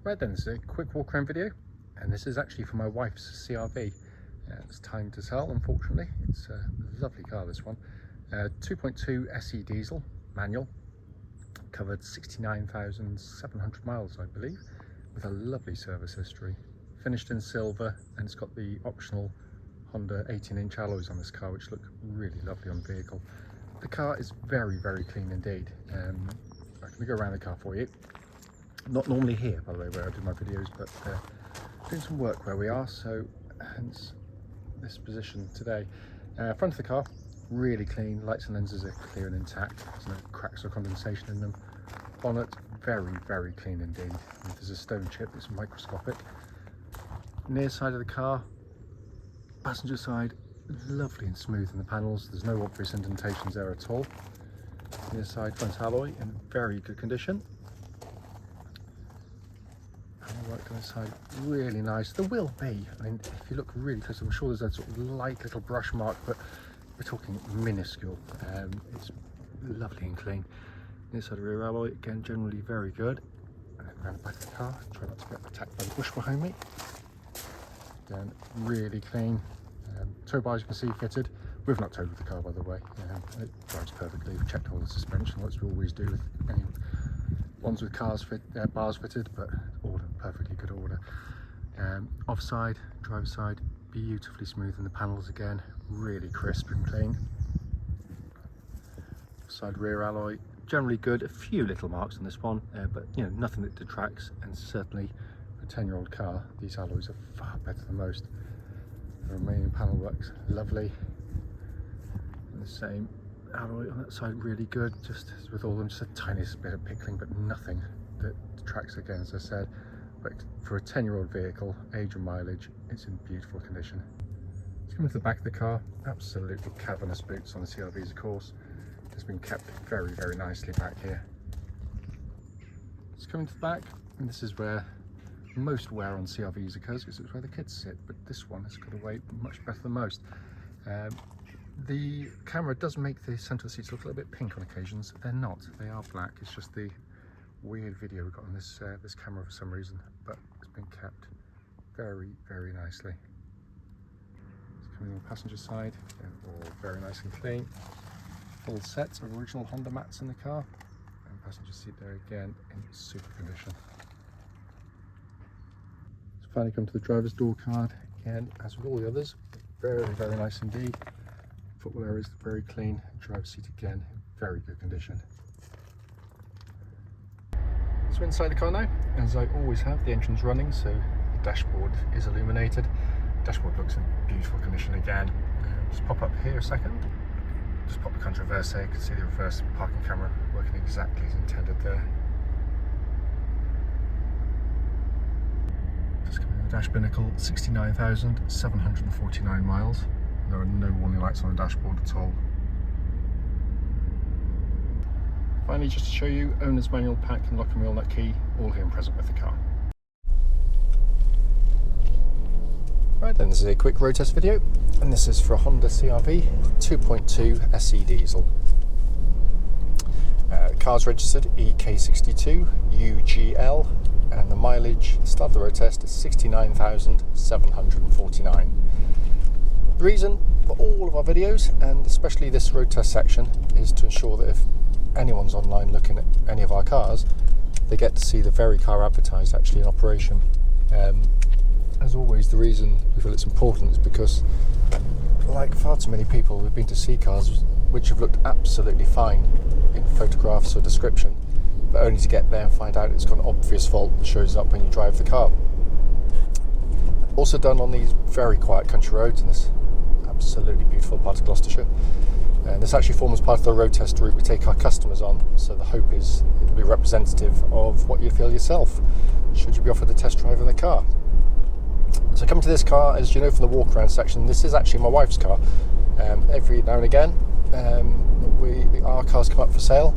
Right then, this is a quick walk around video, and this is actually for my wife's CR-V. It's time to sell, unfortunately. It's a lovely car, this one. 2.2 SE diesel, manual, covered 69,700 miles, I believe, with a lovely service history. Finished in silver, and it's got the optional Honda 18-inch alloys on this car, which look really lovely on vehicle. The car is very, very clean indeed. I'm going to go around the car for you. Not normally here, by the way, where I do my videos, but doing some work where we are, so hence this position today. Front of the car, really clean. Lights and lenses are clear and intact. There's no cracks or condensation in them. Bonnet, very, very clean indeed. If there's a stone chip, it's microscopic. Near side of the car, passenger side, lovely and smooth in the panels. There's no obvious indentations there at all. Near side front alloy in very good condition. Work on this side, really nice. There will be, I mean, if you look really close, I'm sure there's a sort of light little brush mark, but we're talking minuscule. It's lovely and clean. This side of rear alloy, again, generally very good. And then around the back of the car, try not to get attacked by the bush behind me. Again, really clean. Tow bars, you can see, fitted. We've not towed with the car, by the way. It drives perfectly. We've checked all the suspension, as we always do with any ones with cars bars fitted, but all in perfectly good order. Offside, driver's side, beautifully smooth in the panels again, really crisp and clean. Side rear alloy, generally good. A few little marks on this one, but you know, nothing that detracts, and certainly for a 10-year-old car, these alloys are far better than most. The remaining panel works lovely. And the same alloy on that side, really good. Just as with all of them, just a tiniest bit of pickling, but nothing that detracts again, as I said. But for a 10-year-old vehicle, age and mileage, it's in beautiful condition. Let's come to the back of the car. Absolutely cavernous boots on the CR-Vs, of course. It's been kept very, very nicely back here. Let's come to the back, and this is where most wear on CR-Vs occurs, because it's where the kids sit, but this one has got away much better than most. The camera does make the centre of the seats look a little bit pink on occasions. They're not, they are black. It's just the weird video we've got on this this camera for some reason, but it's been kept very, very nicely. It's coming on the passenger side, all very nice and clean. Full set of original Honda mats in the car, and passenger seat there again in super condition. So finally come to the driver's door card, again, as with all the others, very, very nice indeed. Footwell area is very clean. Driver's seat again, in very good condition. So inside the car now, as I always have, the engine's running, so the dashboard is illuminated. Dashboard looks in beautiful condition again. Just pop up here a second. Just pop the car into reverse there. You can see the reverse parking camera working exactly as intended there. Just coming to the dash binnacle, 69,749 miles. There are no warning lights on the dashboard at all. Finally, just to show you, owner's manual pack and lock and wheel nut key, all here and present with the car. Right then, this is a quick road test video, and this is for a Honda CR-V 2.2 SE diesel. Car's registered EK62UGL, and the mileage, start of the road test, is 69,749. The reason for all of our videos, and especially this road test section, is to ensure that if anyone's online looking at any of our cars, they get to see the very car advertised actually in operation. As always, the reason we feel it's important is because, like far too many people, we've been to see cars which have looked absolutely fine in photographs or description, but only to get there and find out it's got an obvious fault that shows up when you drive the car. Also done on these very quiet country roads in this absolutely beautiful part of Gloucestershire. And this actually forms part of the road test route we take our customers on, so the hope is it'll be representative of what you feel yourself should you be offered a test drive in the car. So coming to this car, as you know from the walk around section, this is actually my wife's car. Every now and again our cars come up for sale,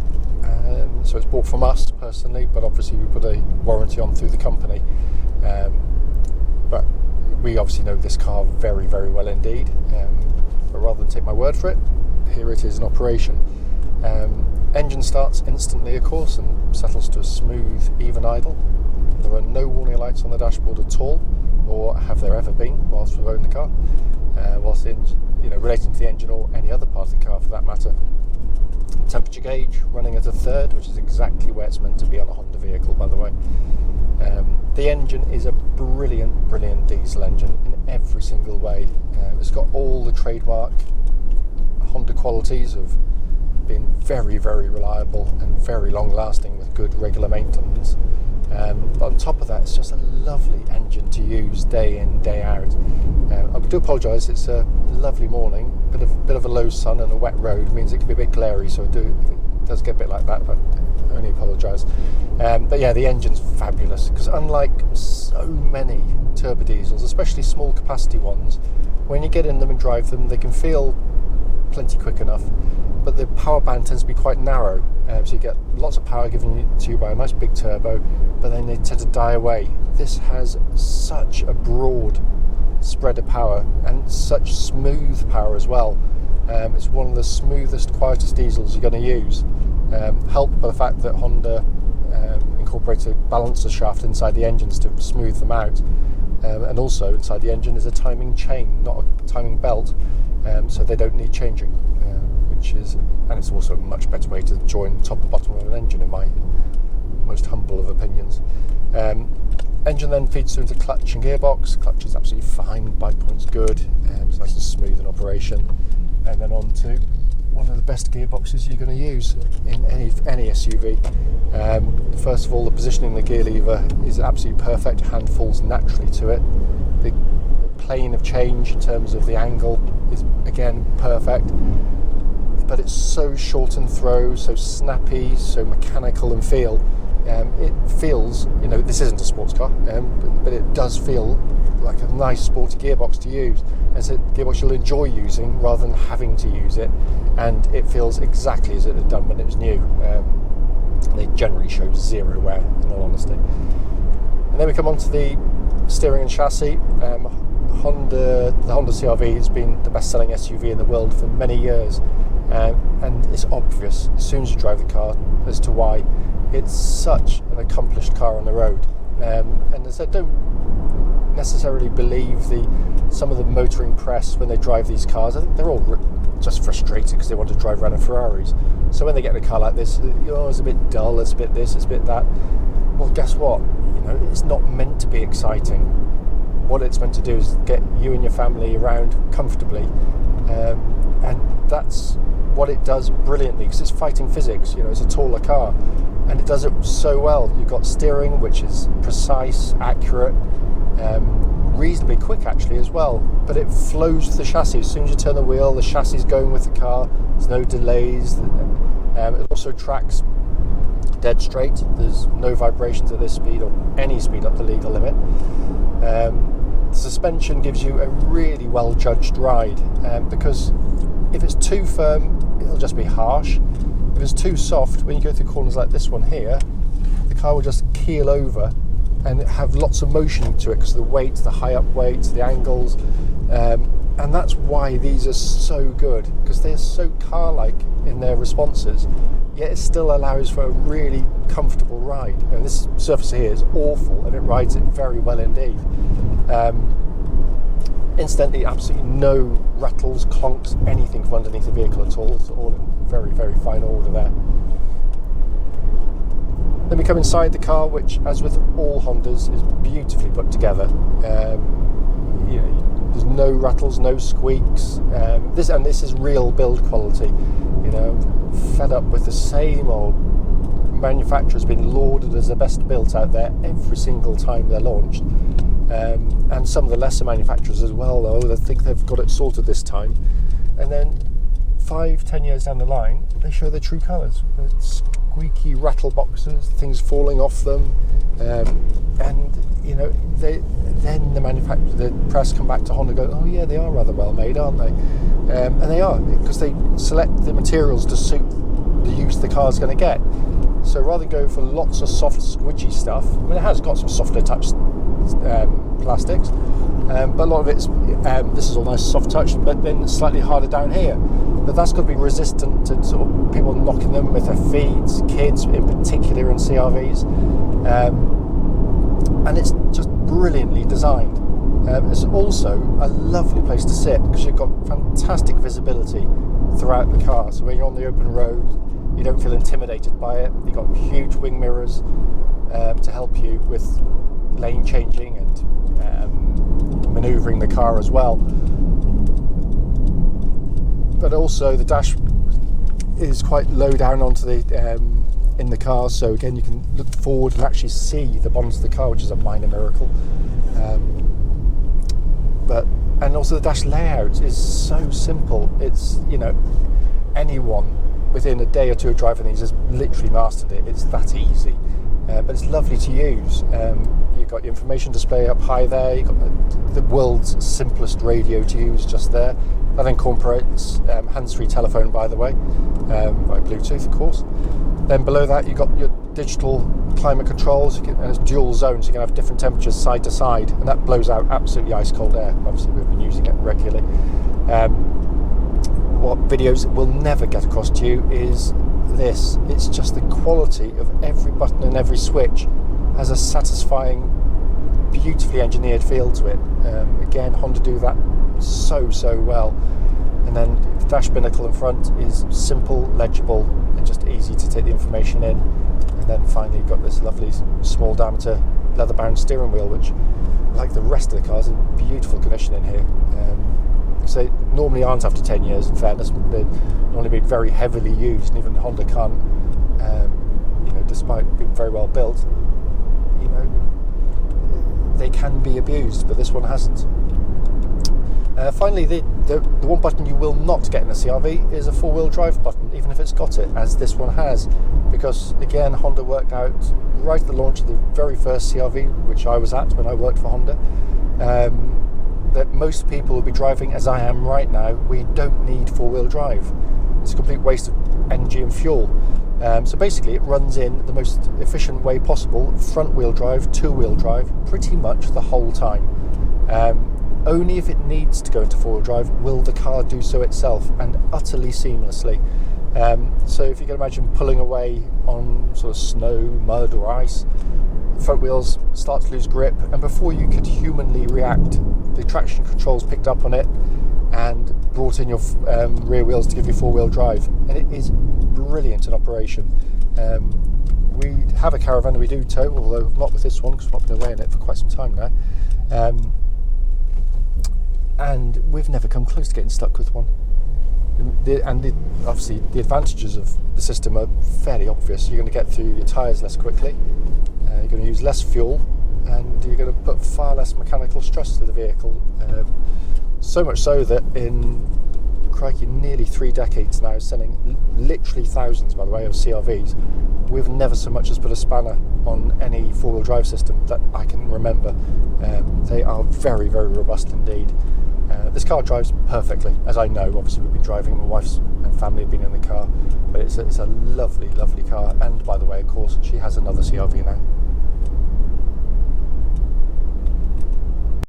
so it's bought from us personally, but obviously we put a warranty on through the company. But we obviously know this car very, very well indeed, but rather than take my word for it, here it is in operation. Engine starts instantly, of course, and settles to a smooth, even idle. There are no warning lights on the dashboard at all, or have there ever been whilst we've owned the car, whilst in, relating to the engine or any other part of the car for that matter. Temperature gauge running at a third, which is exactly where it's meant to be on a Honda vehicle, by the way. The engine is a brilliant diesel engine in every single way. It's got all the trademark Honda qualities of being very reliable and very long lasting with good regular maintenance. But on top of that, it's just a lovely engine to use day in, day out. I do apologise, it's a lovely morning, bit of a low sun and a wet road means it can be a bit glary, so it does get a bit like that, but I only apologise. But yeah, the engine's fabulous, because unlike so many turbo diesels, especially small capacity ones, when you get in them and drive them, they can feel plenty quick enough, but the power band tends to be quite narrow, so you get lots of power given to you by a nice big turbo, but then they tend to die away. This has such a broad spread of power and such smooth power as well. It's one of the smoothest, quietest diesels you're going to use, helped by the fact that Honda incorporates a balancer shaft inside the engines to smooth them out, and also inside the engine is a timing chain, not a timing belt, so they don't need changing, and it's also a much better way to join top and bottom of an engine, in my most humble of opinions. Engine then feeds through into clutch and gearbox. Clutch is absolutely fine, bike point's good, it's nice and smooth in operation, and then on to one of the best gearboxes you're going to use in any SUV. First of all, the positioning of the gear lever is absolutely perfect, hand falls naturally to it. The plane of change in terms of the angle is again perfect, but it's so short and throw, so snappy, so mechanical in feel. It feels, this isn't a sports car, but it does feel like a nice sporty gearbox to use. It's a gearbox you'll enjoy using rather than having to use it, and it feels exactly as it had done when it was new. They generally show zero wear, in all honesty. And then we come on to the steering and chassis. The Honda CR-V has been the best-selling SUV in the world for many years, and it's obvious as soon as you drive the car as to why. It's such an accomplished car on the road, and as I don't necessarily believe some of the motoring press when they drive these cars. I think they're all just frustrated because they want to drive around in Ferraris. So when they get in a car like this, it's a bit dull, it's a bit this, it's a bit that. Well, guess what? It's not meant to be exciting. What it's meant to do is get you and your family around comfortably, and that's what it does brilliantly, because it's fighting physics. It's a taller car, and it does it so well. You've got steering which is precise, accurate, reasonably quick actually as well, but it flows to the chassis. As soon as you turn the wheel, the chassis is going with the car. There's no delays. It also tracks dead straight. There's no vibrations at this speed or any speed up the legal limit. The suspension gives you a really well judged ride, because if it's too firm, it'll just be harsh. If it's too soft, when you go through corners like this one here, the car will just keel over and have lots of motion to it because of the weight, the high up weight, the angles, and that's why these are so good, because they're so car-like in their responses, yet it still allows for a really comfortable ride. And this surface here is awful, and it rides it very well indeed. Incidentally, absolutely no rattles, clonks, anything from underneath the vehicle at all. It's all in very fine order there. Then we come inside the car, which, as with all Hondas, is beautifully put together. There's no rattles, no squeaks. This is real build quality. Fed up with the same old manufacturers being lauded as the best built out there every single time they're launched. And some of the lesser manufacturers as well, though, they think they've got it sorted this time. And then 5-10 years down the line, they show their true colours. Squeaky rattle boxes, things falling off them, and the press come back to Honda and go, oh yeah, they are rather well made, aren't they? And they are, because they select the materials to suit the use the car's going to get. So rather than go for lots of soft squidgy stuff, it has got some softer touch plastics, but a lot of it's this is all nice soft touch, but then slightly harder down here. But that's got to be resistant to sort of people knocking them with their feet, kids in particular in CR-Vs. and it's just brilliantly designed. It's also a lovely place to sit because you've got fantastic visibility throughout the car. So when you're on the open road, you don't feel intimidated by it. You've got huge wing mirrors to help you with lane changing and manoeuvring the car as well. But also the dash is quite low down onto the in the car, so again you can look forward and actually see the bonnet of the car, which is a minor miracle. And also the dash layout is so simple. It's, you know, anyone within a day or two of driving these has literally mastered it. It's that easy, but it's lovely to use. You've got your information display up high there. You've got the world's simplest radio to use just there. That incorporates hands-free telephone, by the way, by Bluetooth, of course. Then below that, you've got your digital climate controls, and it's dual zones, so you can have different temperatures side to side, and that blows out absolutely ice cold air. Obviously, we've been using it regularly. What videos will never get across to you is this. It's just the quality of every button and every switch has a satisfying, beautifully engineered feel to it. Again, Honda do that so well. And then the dash binnacle in front is simple, legible, and just easy to take the information in. And then finally you've got this lovely small diameter leather bound steering wheel, which, like the rest of the cars, in beautiful condition in here. So they normally aren't after 10 years, in fairness. They've normally been very heavily used, and even Honda can't, you know, despite being very well built, you know, they can be abused, but this one hasn't. Finally, the one button you will not get in the CR-V is a four-wheel drive button, even if it's got it, as this one has, because again, Honda worked out right at the launch of the very first CR-V, which I was at when I worked for Honda, that most people will be driving as I am right now. We don't need four-wheel drive. It's a complete waste of energy and fuel. So basically, it runs in the most efficient way possible, front-wheel drive, two-wheel drive, pretty much the whole time. Only if it needs to go into four-wheel drive will the car do so itself, and utterly seamlessly. So if you can imagine pulling away on sort of snow, mud or ice, front wheels start to lose grip, and before you could humanly react, the traction controls picked up on it and brought in your rear wheels to give you four-wheel drive, and it is brilliant in operation. We have a caravan that we do tow, although not with this one because we've not been away in it for quite some time now. And we've never come close to getting stuck with one. Obviously, the advantages of the system are fairly obvious. You're going to get through your tyres less quickly, you're going to use less fuel, and you're going to put far less mechanical stress to the vehicle. So much so that in, crikey, nearly 3 decades now, selling literally thousands, by the way, of CR-Vs, we've never so much as put a spanner on any four-wheel drive system that I can remember. They are very robust indeed. This car drives perfectly, as I know. Obviously, we've been driving, my wife's family have been in the car, but it's a lovely car. And by the way, of course, she has another CR-V now.